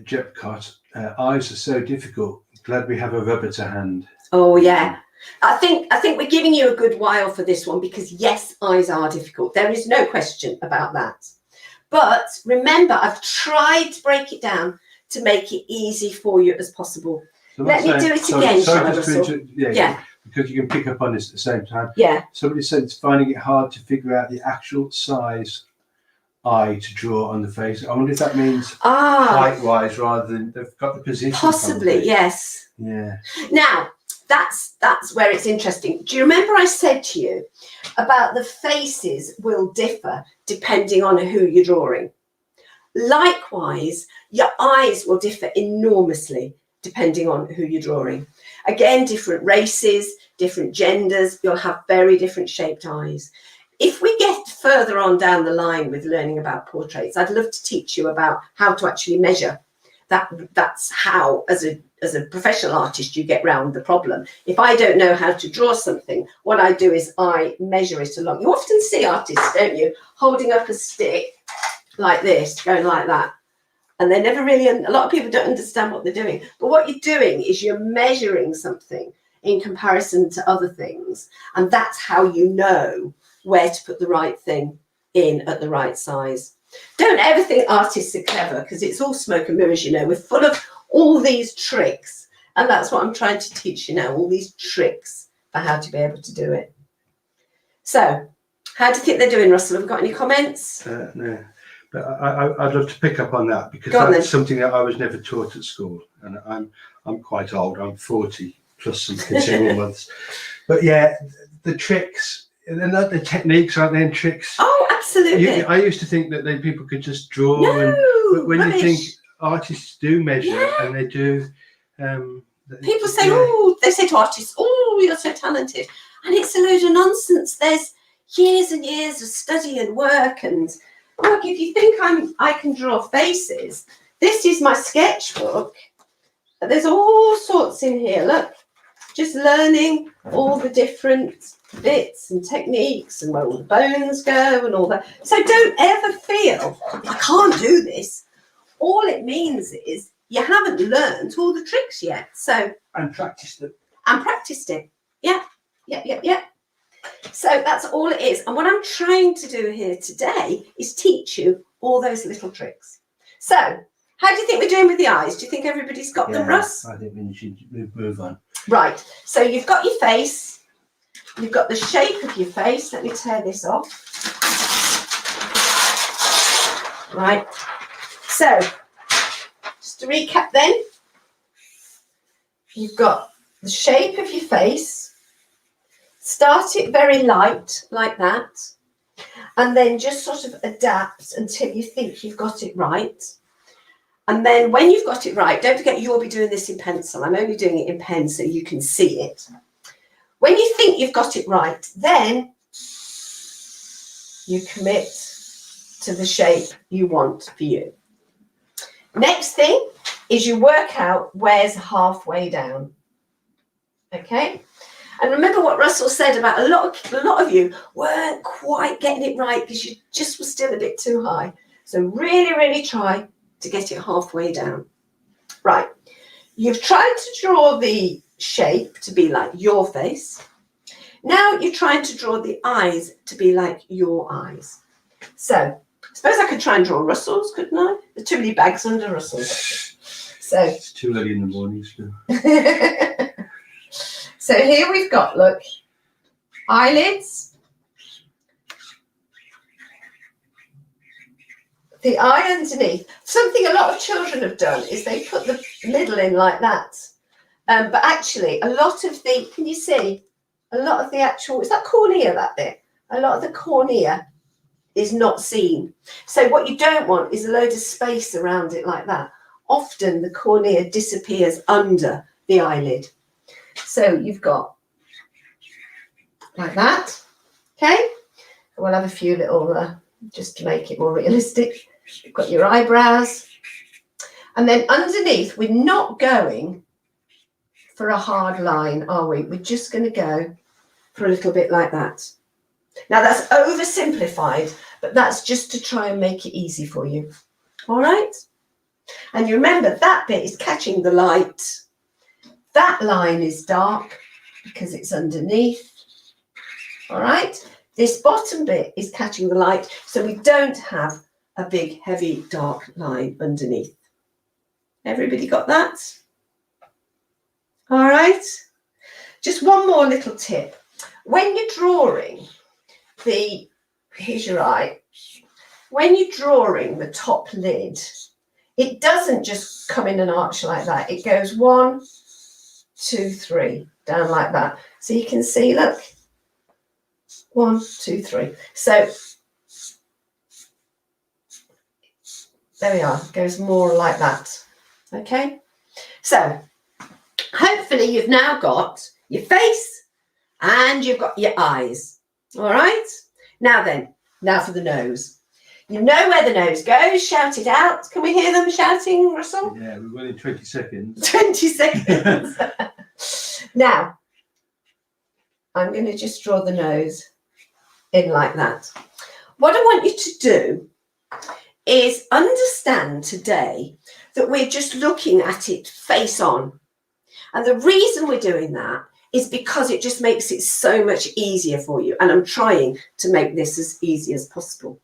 Jepcott. Eyes are so difficult. Glad we have a rubber to hand. Oh, yeah. I think we're giving you a good while for this one because yes, eyes are difficult. There is no question about that. But remember, I've tried to break it down to make it easy for you as possible. So Let me do it again, shall I, Russell? Yeah, because you can pick up on this at the same time. Yeah. Somebody said it's finding it hard to figure out the actual size eye to draw on the face. I wonder if that means height-wise rather than they've got the position. Possibly, probably. yes. Yeah. Now, that's where it's interesting. Do you remember I said to you about the faces will differ depending on who you're drawing? Likewise, your eyes will differ enormously depending on who you're drawing. Again, different races, different genders, you'll have very different shaped eyes. If we get further on down the line with learning about portraits, I'd love to teach you about how to actually measure. That's how, as a professional artist, you get round the problem. If I don't know how to draw something, what I do is I measure it along. You often see artists, don't you, holding up a stick like this, going like that. And they never really, a lot of people don't understand what they're doing. But what you're doing is you're measuring something in comparison to other things. And that's how you know where to put the right thing in at the right size. Don't ever think artists are clever because it's all smoke and mirrors, you know. We're full of all these tricks. And that's what I'm trying to teach you now, all these tricks for how to be able to do it. So, how do you think they're doing, Russell? Have we got any comments? No. But I'd love to pick up on that because that's something that I was never taught at school. And I'm quite old. I'm 40 plus some considerable months. But yeah, the tricks, they're not the techniques, aren't they? And tricks. Oh, absolutely. I used to think that people could just draw. No, but when rubbish. you think artists do measure Yeah. and they do. People say, oh, they say to artists, oh, you're so talented. And it's a load of nonsense. There's years and years of study and work. And look, if you think I can draw faces, this is my sketchbook. There's all sorts in here. Look, just learning all the different bits and techniques and where all the bones go and all that. So don't ever feel, I can't do this. All it means is you haven't learned all the tricks yet. So And practiced it. and practiced it. Yeah. So that's all it is. And what I'm trying to do here today is teach you all those little tricks. So how do you think we're doing with the eyes? Do you think everybody's got them, Russ? I think we should move on. Right. So you've got your face. You've got the shape of your face. Let me tear this off. Right. So just to recap then, you've got the shape of your face. Start it very light like that. And then just sort of adapt until you think you've got it right. And then when you've got it right, don't forget you'll be doing this in pencil. I'm only doing it in pen so you can see it. When you think you've got it right, then you commit to the shape you want for you. Next thing is you work out where's halfway down. Okay? And remember what Russell said about a lot of you weren't quite getting it right because you just were still a bit too high. So really, really try to get it halfway down. Right. You've tried to draw the shape to be like your face. Now you're trying to draw the eyes to be like your eyes. So I suppose I could try and draw Russell's, couldn't I? There's too many bags under Russell's. So It's too early in the morning still. so here we've got, look, eyelids, the eye underneath. Something a lot of children have done is they put the middle in like that. But actually, a lot of the, can you see? A lot of the actual, is that cornea, that bit? A lot of the cornea is not seen. So what you don't want is a load of space around it like that. Often the cornea disappears under the eyelid. So you've got like that, okay? We'll have a few little, just to make it more realistic. You've got your eyebrows. And then underneath, we're not going for a hard line, are we? We're just going to go for a little bit like that. Now that's oversimplified, but that's just to try and make it easy for you. All right? And you remember that bit is catching the light. That line is dark because it's underneath. All right? This bottom bit is catching the light, so we don't have a big, heavy, dark line underneath. Everybody got that? All right? Just one more little tip. When you're drawing here's your eye. When you're drawing the top lid, it doesn't just come in an arch like that. It goes 1, 2, 3, down like that. So you can see, look, 1, 2, 3. So there we are. It goes more like that. Okay. So hopefully you've now got your face and you've got your eyes. All right. Now then, now for the nose. You know where the nose goes. Shout it out. Can we hear them shouting, Russell? Yeah, we're within 20 seconds. 20 seconds. Now, I'm going to just draw the nose in like that. What I want you to do is understand today that we're just looking at it face on. And the reason we're doing that is because it just makes it so much easier for you. And I'm trying to make this as easy as possible.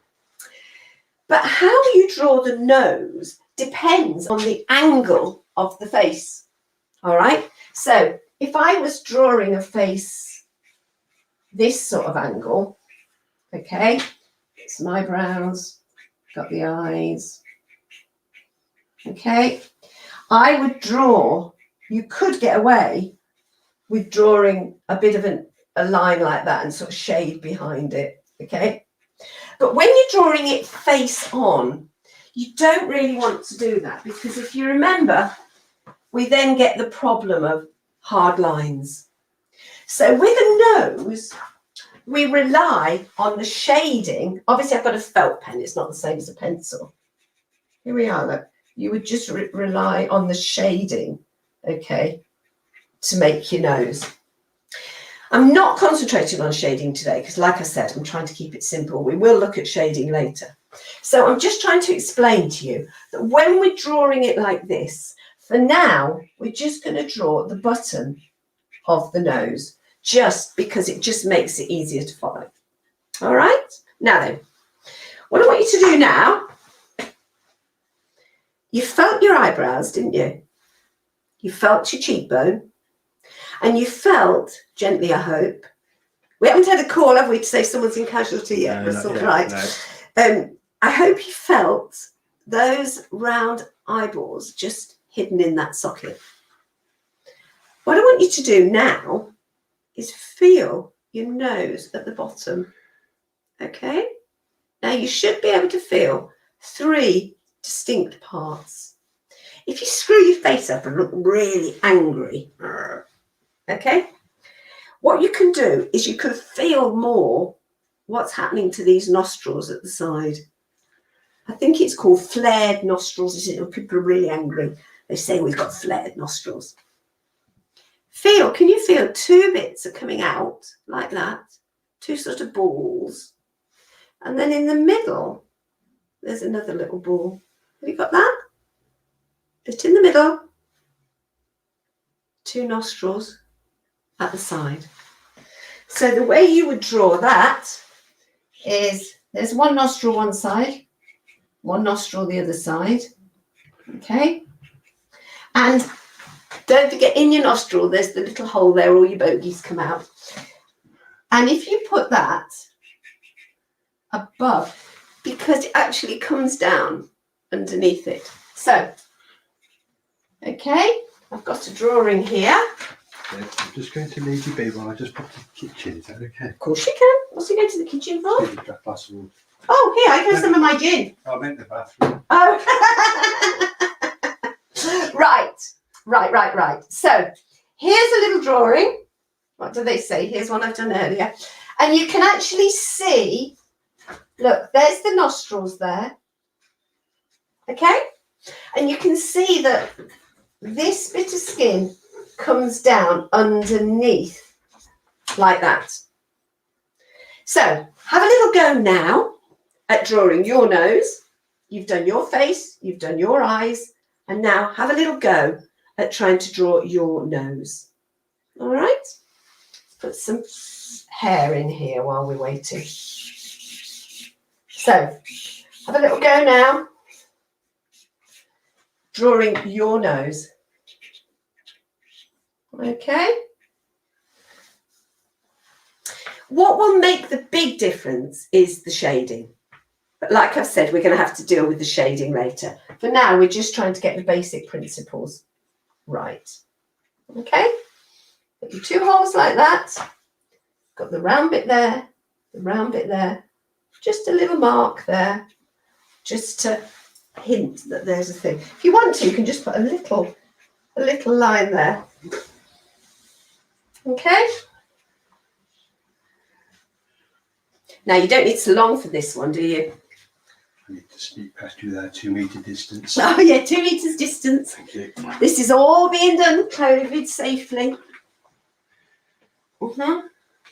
But how you draw the nose depends on the angle of the face. All right. So if I was drawing a face this sort of angle, okay, it's my eyebrows, got the eyes. Okay, I would draw, you could get away with drawing a bit of a line like that and sort of shade behind it, okay? But when you're drawing it face on, you don't really want to do that because if you remember, we then get the problem of hard lines. So with a nose, we rely on the shading. Obviously, I've got a felt pen. It's not the same as a pencil. Here we are, look. You would just rely on the shading, okay, to make your nose. I'm not concentrating on shading today because, like I said, I'm trying to keep it simple. We will look at shading later. So I'm just trying to explain to you that when we're drawing it like this, for now, we're just going to draw the button of the nose just because it just makes it easier to follow. All right? Now then, what I want you to do now, you felt your eyebrows, didn't you? You felt your cheekbone. And you felt, gently I hope, we haven't had a call, have we, to say someone's in casualty yet? No, Russell, not yet, right. no. I hope you felt those round eyeballs just hidden in that socket. What I want you to do now is feel your nose at the bottom. Okay? Now you should be able to feel 3 distinct parts. If you screw your face up and look really angry, okay, what you can do is you can feel more what's happening to these nostrils at the side. I think it's called flared nostrils. People are really angry. They say we've got flared nostrils. Can you feel 2 bits are coming out like that? 2 sort of balls. And then in the middle, there's another little ball. Have you got that? Bit in the middle. 2 nostrils at the side. So the way you would draw that is there's 1 nostril one side, 1 nostril the other side. Okay. And don't forget, in your nostril, there's the little hole there, all your bogies come out. And if you put that above, because it actually comes down underneath it. So, okay, I've got a drawing here. Yeah, I'm just going to leave you be while I just pop to the kitchen. Is that okay? Of course you can. What's he going to the kitchen for? Maybe a glass of water. Oh, here, I have some of my gin. I meant the bathroom. Oh, right. So here's a little drawing. What do they say? Here's one I've done earlier. And you can actually see, look, there's the nostrils there. Okay? And you can see that this bit of skin comes down underneath like that. So have a little go now at drawing your nose. You've done your face, you've done your eyes, and now have a little go at trying to draw your nose. All right? Let's put some hair in here while we're waiting. So have a little go now, drawing your nose. Okay? What will make the big difference is the shading. But like I've said, we're going to have to deal with the shading later. For now, we're just trying to get the basic principles right. Okay? Put your two holes like that. Got the round bit there, the round bit there. Just a little mark there, just to hint that there's a thing. If you want to, you can just put a little line there. Okay? Now, you don't need so long for this one, do you? I need to sneak past you there, 2 metre distance. Oh, yeah, 2 metres distance. Thank you. This is all being done COVID safely.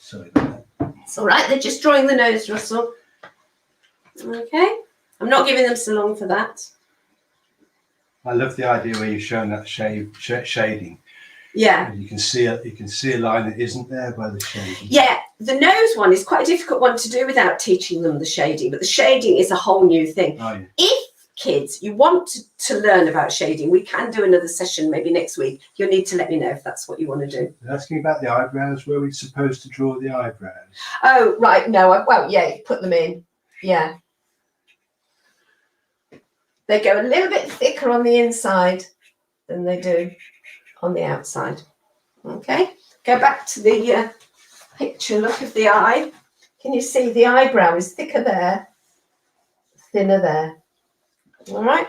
Sorry about that. It's all right, they're just drawing the nose, Russell. Okay? I'm not giving them so long for that. I love the idea where you've shown that shading. Yeah. And you can see a line that isn't there by the shading. Yeah, the nose one is quite a difficult one to do without teaching them the shading, but the shading is a whole new thing. Oh, yeah. If kids, you want to learn about shading, we can do another session maybe next week. You'll need to let me know if that's what you want to do. They're asking about the eyebrows. Where are we supposed to draw the eyebrows? Oh, right, no, well, yeah, put them in. Yeah. They go a little bit thicker on the inside than they do on the outside. Okay, go back to the picture, look of the eye. Can you see the eyebrow is thicker there, thinner there? All right.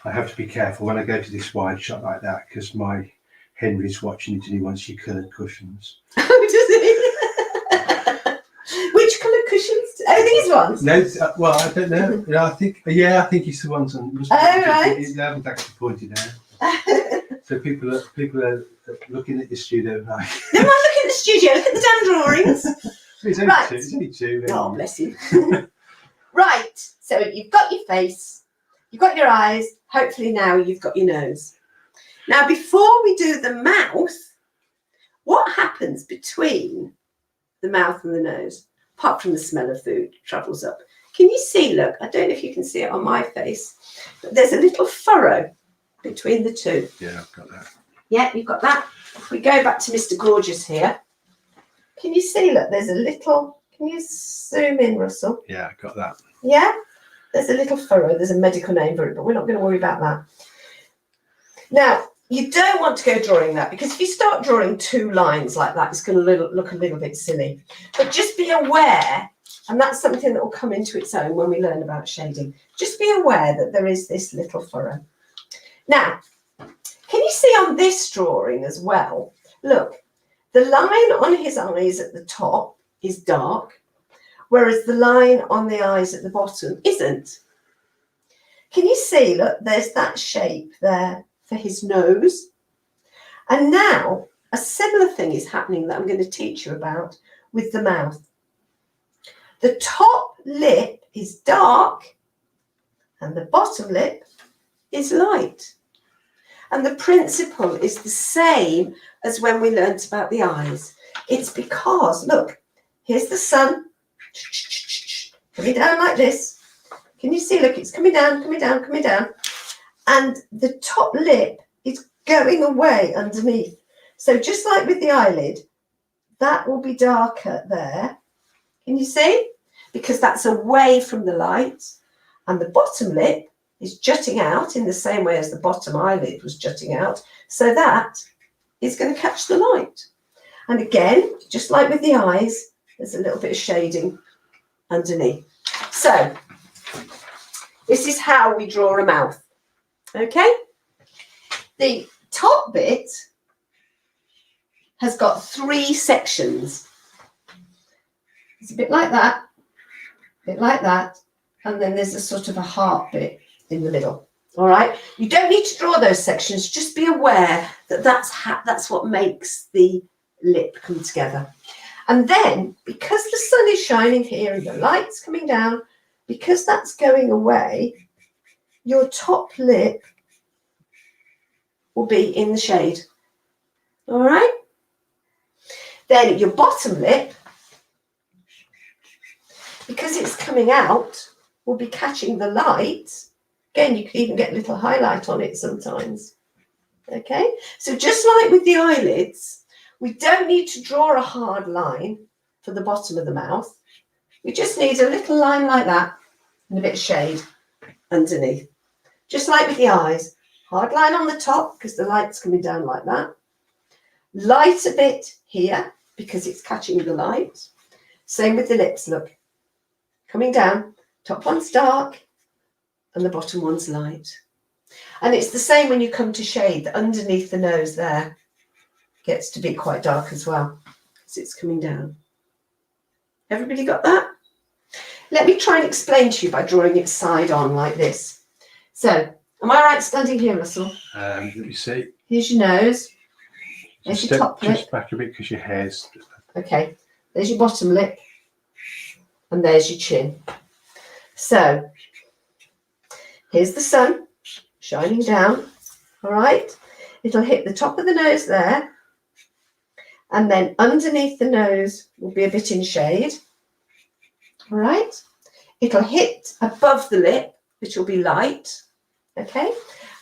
I have to be careful when I go to this wide shot like that because my Henry's watching it and he wants your coloured cushions. Oh, does he? Which colour cushions? Oh, these ones? No, well, I don't know. I think it's the ones on. Oh, right. They haven't actually pointed out. So people are looking at your studio like. No, I'm looking at the studio. Look at the damn drawings. It's only Right. two. It's only two. Oh, bless you. Right. So you've got your face, you've got your eyes. Hopefully now you've got your nose. Now, before we do the mouth, what happens between the mouth and the nose? Apart from the smell of food travels up. Can you see, look, I don't know if you can see it on my face, but there's a little furrow between the two. Yeah, I've got that. Yeah, you've got that. If we go back to Mr. Gorgeous here, can you see, look, there's a little, can you zoom in, Russell? Yeah, I've got that. Yeah, there's a little furrow. There's a medical name for it, but we're not going to worry about that. Now, you don't want to go drawing that because if you start drawing two lines like that, it's going to look a little bit silly. But just be aware, and that's something that will come into its own when we learn about shading. Just be aware that there is this little furrow. Now, can you see on this drawing as well? Look, the line on his eyes at the top is dark, whereas the line on the eyes at the bottom isn't. Can you see, look, there's that shape there for his nose. And now a similar thing is happening that I'm going to teach you about with the mouth. The top lip is dark and the bottom lip is light. And the principle is the same as when we learnt about the eyes. It's because, look, here's the sun coming down like this. Can you see, look, it's coming down, coming down, coming down. And the top lip is going away underneath. So just like with the eyelid, that will be darker there. Can you see? because that's away from the light, and the bottom lip is jutting out in the same way as the bottom eyelid was jutting out, so that is going to catch the light. And again, just like with the eyes, there's a little bit of shading underneath. So this is how we draw a mouth. Okay, the top bit has got 3 sections. It's a bit like that, and then there's a sort of a heart bit in the middle. All right, you don't need to draw those sections, just be aware that that's what makes the lip come together. And then, because the sun is shining here and the light's coming down, because that's going away, your top lip will be in the shade. All right, then your bottom lip, because it's coming out, will be catching the light. Again, you can even get a little highlight on it sometimes. Okay, so just like with the eyelids, we don't need to draw a hard line for the bottom of the mouth. We just need a little line like that and a bit of shade underneath. Just like with the eyes, hard line on the top because the light's coming down like that. Light a bit here because it's catching the light. Same with the lips, look. Coming down, top one's dark and the bottom one's light. And it's the same when you come to shade, underneath the nose there gets to be quite dark as well because it's coming down. Everybody got that? Let me try and explain to you by drawing it side on like this. So, am I right standing here, Russell? Let me see. Here's your nose. There's your top lip. Just back a bit because your hair's... Okay, there's your bottom lip. And there's your chin. So, here's the sun shining down. All right, it'll hit the top of the nose there. And then underneath the nose will be a bit in shade. All right, it'll hit above the lip, which will be light. Okay,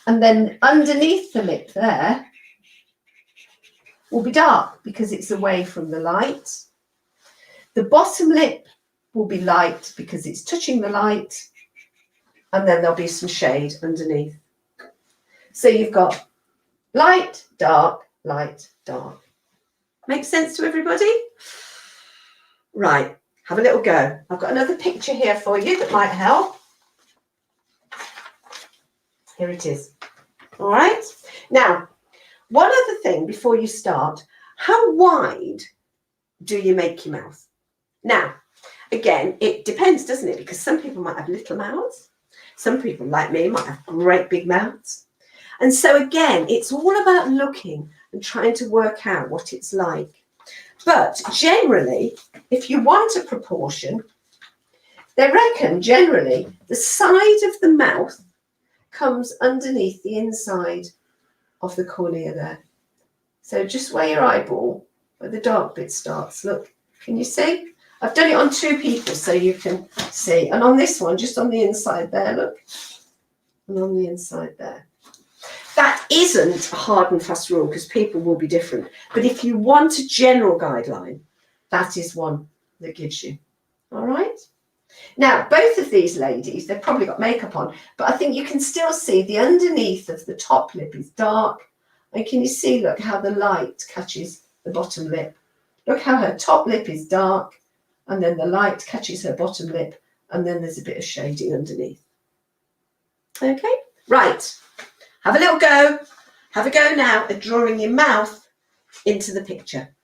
and then underneath the lip there will be dark because it's away from the light. The bottom lip will be light because it's touching the light, and then there'll be some shade underneath. So you've got light, dark, light, dark. Make sense to everybody? Right, have a little go. I've got another picture here for you that might help. Here it is. All right. Now, one other thing before you start, how wide do you make your mouth? Now, again, it depends, doesn't it? Because some people might have little mouths. Some people, like me, might have great big mouths. And so, again, it's all about looking and trying to work out what it's like. But generally, if you want a proportion, they reckon generally the side of the mouth comes underneath the inside of the cornea there. So just where your eyeball, where the dark bit starts, look, can you see? I've done it on 2 people so you can see. And on this one, just on the inside there, look. And on the inside there. That isn't a hard and fast rule because people will be different. But if you want a general guideline, that is one that gives you. All right? Now, both of these ladies, they've probably got makeup on, but I think you can still see the underneath of the top lip is dark. And can you see, look, how the light catches the bottom lip? Look how her top lip is dark, and then the light catches her bottom lip, and then there's a bit of shading underneath. Okay, right. Have a little go. Have a go now at drawing your mouth into the picture.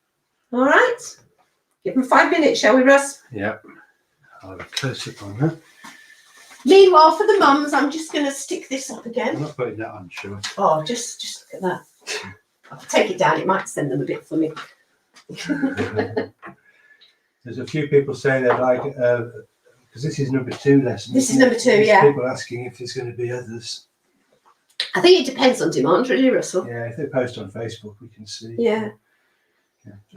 All right? Give them 5 minutes, shall we, Russ? Yeah. I'll have a close up on that. Meanwhile, for the mums, I'm just going to stick this up I'm again. not putting that on, sure. Oh, just look at that. I'll take it down. It might send them a bit funny. There's a few people saying they'd like, because this is number 2 lesson. This is isn't it? number 2, There's yeah. people asking if there's going to be others. I think it depends on demand, really, Russell. Yeah, if they post on Facebook, we can see. Yeah.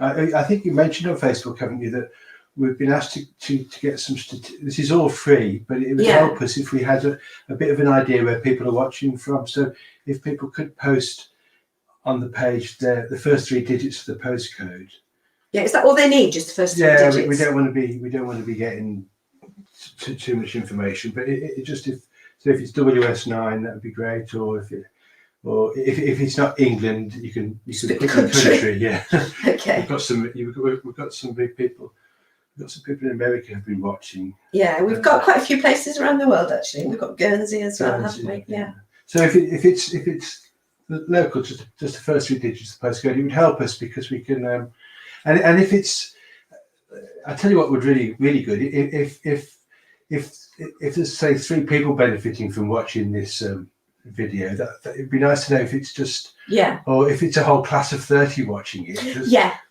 I think you mentioned on Facebook, haven't you, that we've been asked to get some this is all free, but it would Yeah. help us if we had a bit of an idea where people are watching from. So if people could post on the page the first 3 digits of the postcode. Yeah, is that all they need? Just the first 3 Yeah, digits? we don't want to be getting too much information. But it just if it's WS9, that would be great. Or if it's not England, you can Pick put the the country. country. Yeah, Okay. we've got some big people. We've got some people in America who've been watching. Yeah, we've got quite a few places around the world actually. We've got Guernsey as well, haven't we? Yeah. So if it's local, just the first 3 digits of the postcode, it would help us because we can. And if it's, I tell you what would really good if there's say 3 people benefiting from watching this video, that it'd be nice to know if it's just, or if it's a whole class of 30 watching it.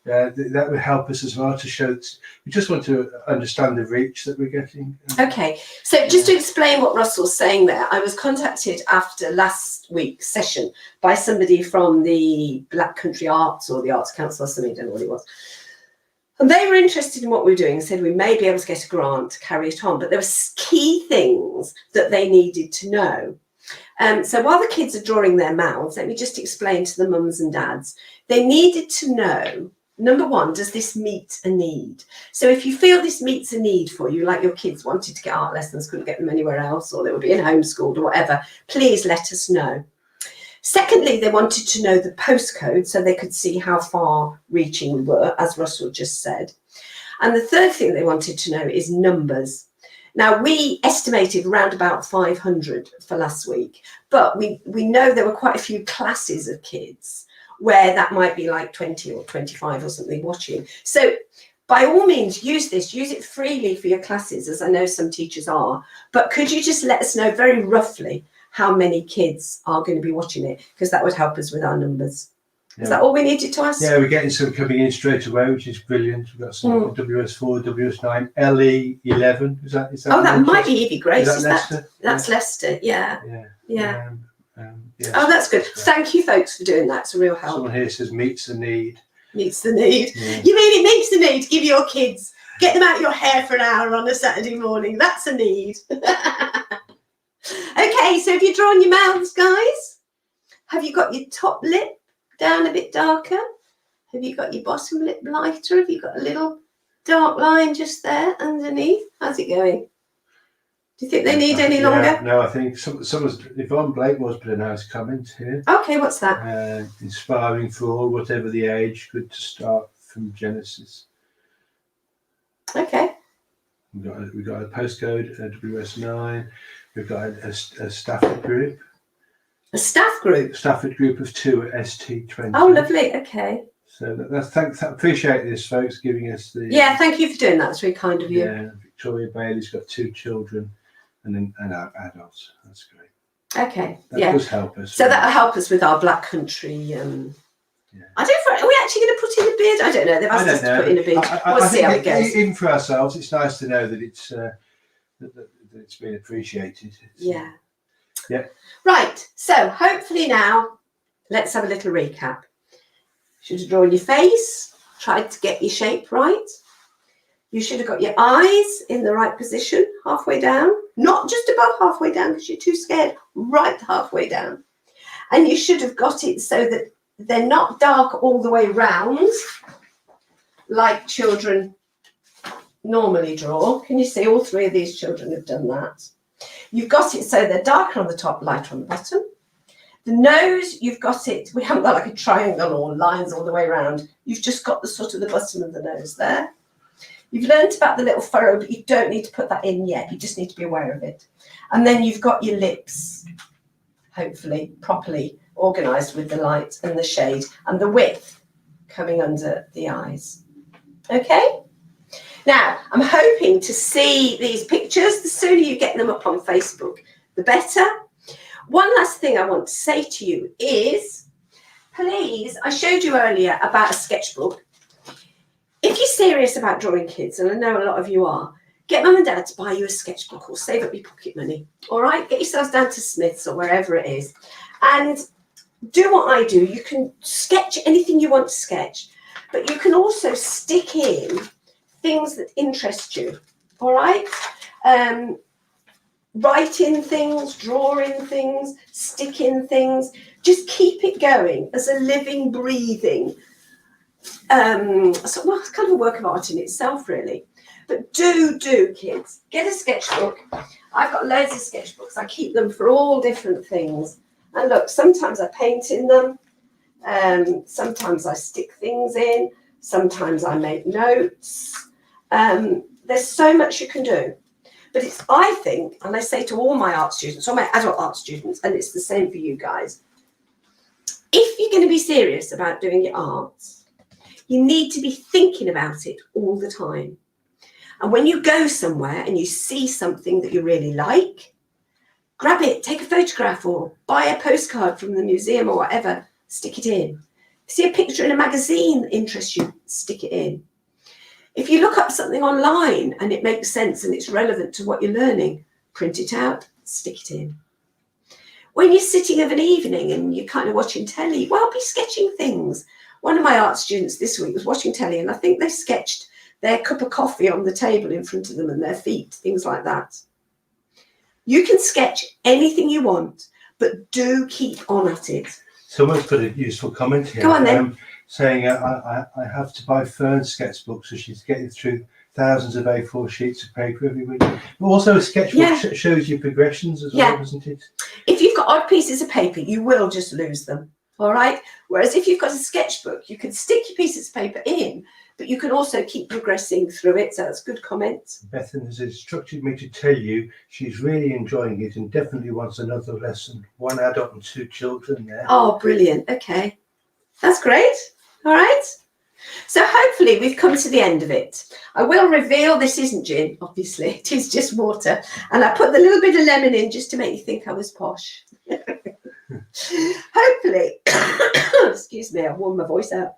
That would help us as well to show that we just want to understand the reach that we're getting. Okay, so just to explain what Russell's saying there, I was contacted after last week's session by somebody from the Black Country Arts or the Arts Council or something, I don't know what it was. And they were interested in what we were doing and said we may be able to get a grant to carry it on, but there were key things that they needed to know. So while the kids are drawing their mouths, let me just explain to the mums and dads. They needed to know, number one, does this meet a need? So if you feel this meets a need for you, like your kids wanted to get art lessons, couldn't get them anywhere else, or they were being homeschooled or whatever, please let us know. Secondly, they wanted to know the postcode so they could see how far reaching we were, as Russell just said. And the third thing they wanted to know is numbers. Now, we estimated around about 500 for last week, but we know there were quite a few classes of kids where that might be like 20 or 25 or something watching. So by all means, use it freely for your classes, as I know some teachers are. But could you just let us know very roughly how many kids are going to be watching it? Because that would help us with our numbers. Is that all we needed to ask? Yeah, we're getting some coming in straight away, which is brilliant. We've got some WS4, WS9, LE11. Is that? Oh, that might be Evie Grace. Is that Leicester? That's Leicester. Yeah. Yes. Oh, that's good. Thank you, folks, for doing that. It's a real help. Someone here says meets the need. Meets the need. Yeah. You mean it meets the need to give your kids, get them out your hair for an hour on a Saturday morning? That's a need. Okay, so have you drawn your mouths, guys? Have you got your top lip down a bit darker? Have you got your bottom lip lighter? Have you got a little dark line just there underneath? How's it going? Do you think they need any longer? No, I think someone's, Yvonne Blakemore's put a nice comment here. Okay, what's that? Inspiring for all, whatever the age, good to start from Genesis. Okay. We've got a postcode, WS9. We've got a Stafford group. A staff group? Stafford group of 2 at ST20. Oh, lovely. Okay. So thanks. Appreciate this, folks, giving us the. Yeah, thank you for doing that. It's really kind of you. Yeah, Victoria Bailey's got 2 children and adults. That's great. Okay. That does help us. So that'll help us with our Black Country. I don't. Are we actually going to put in a bid? I don't know. They've asked us to put in a bid. We'll see how it goes. Even for ourselves, it's nice to know that it's that it's been appreciated. Yeah. Yeah. Right. So hopefully now, let's have a little recap. Should have drawn your face. Tried to get your shape right. You should have got your eyes in the right position, halfway down, not just above halfway down because you're too scared. Right halfway down, and you should have got it so that they're not dark all the way round, like children normally draw. Can you see all 3 of these children have done that? You've got it so they're darker on the top, lighter on the bottom. The nose, you've got it. We haven't got like a triangle or lines all the way around. You've just got the sort of the bottom of the nose there. You've learned about the little furrow, but you don't need to put that in yet. You just need to be aware of it. And then you've got your lips, hopefully properly organised with the light and the shade and the width coming under the eyes. Okay? Now, I'm hoping to see these pictures. The sooner you get them up on Facebook, the better. One last thing I want to say to you is, please, I showed you earlier about a sketchbook. If you're serious about drawing kids, and I know a lot of you are, get mum and dad to buy you a sketchbook or save up your pocket money. All right? Get yourselves down to Smith's or wherever it is. And do what I do. You can sketch anything you want to sketch, but you can also stick in things that interest you. All right? Writing things, drawing things, sticking things. Just keep it going as a living, breathing. It's kind of a work of art in itself, really. But do, kids, get a sketchbook. I've got loads of sketchbooks. I keep them for all different things. And look, sometimes I paint in them. Sometimes I stick things in. Sometimes I make notes. There's so much you can do. But it's, I think, and I say to all my art students, all my adult art students, and it's the same for you guys, if you're going to be serious about doing your art, you need to be thinking about it all the time. And when you go somewhere and you see something that you really like, grab it, take a photograph or buy a postcard from the museum or whatever, stick it in. See a picture in a magazine that interests you, stick it in. If you look up something online and it makes sense and it's relevant to what you're learning, print it out, stick it in. When you're sitting of an evening and you're kind of watching telly, well, be sketching things. One of my art students this week was watching telly and I think they sketched their cup of coffee on the table in front of them and their feet, things like that. You can sketch anything you want, but do keep on at it. Someone's put a useful comment here. Go on then. Saying I have to buy Fern's sketchbook, so she's getting through thousands of A4 sheets of paper every week. But also a sketchbook shows you progressions as well, doesn't it? If you've got odd pieces of paper, you will just lose them, all right? Whereas if you've got a sketchbook, you can stick your pieces of paper in, but you can also keep progressing through it, so that's a good comment. Bethan has instructed me to tell you she's really enjoying it and definitely wants another lesson. 1 adult and 2 children there. Oh, brilliant. Okay. That's great. All right. So hopefully we've come to the end of it. I will reveal this isn't gin, obviously. It is just water. And I put the little bit of lemon in just to make you think I was posh. Hopefully, excuse me, I've worn my voice out.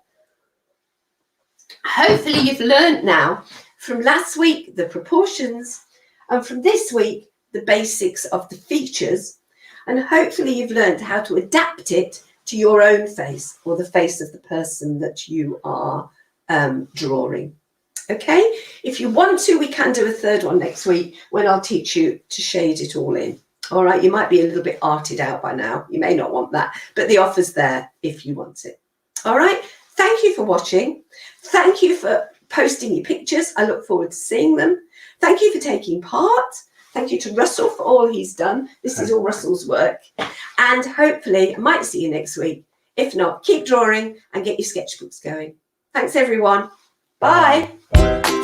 Hopefully you've learned now from last week the proportions and from this week the basics of the features, and hopefully you've learned how to adapt it to your own face or the face of the person that you are drawing. Okay, if you want to, we can do a third one next week when I'll teach you to shade it all in. All right, you might be a little bit arted out by now. You may not want that, but the offer's there if you want it. All right, thank you for watching. Thank you for posting your pictures. I look forward to seeing them. Thank you for taking part. Thank you to Russell for all he's done. This is all Russell's work. And hopefully I might see you next week. If not, keep drawing and get your sketchbooks going. Thanks, everyone. Bye. Bye.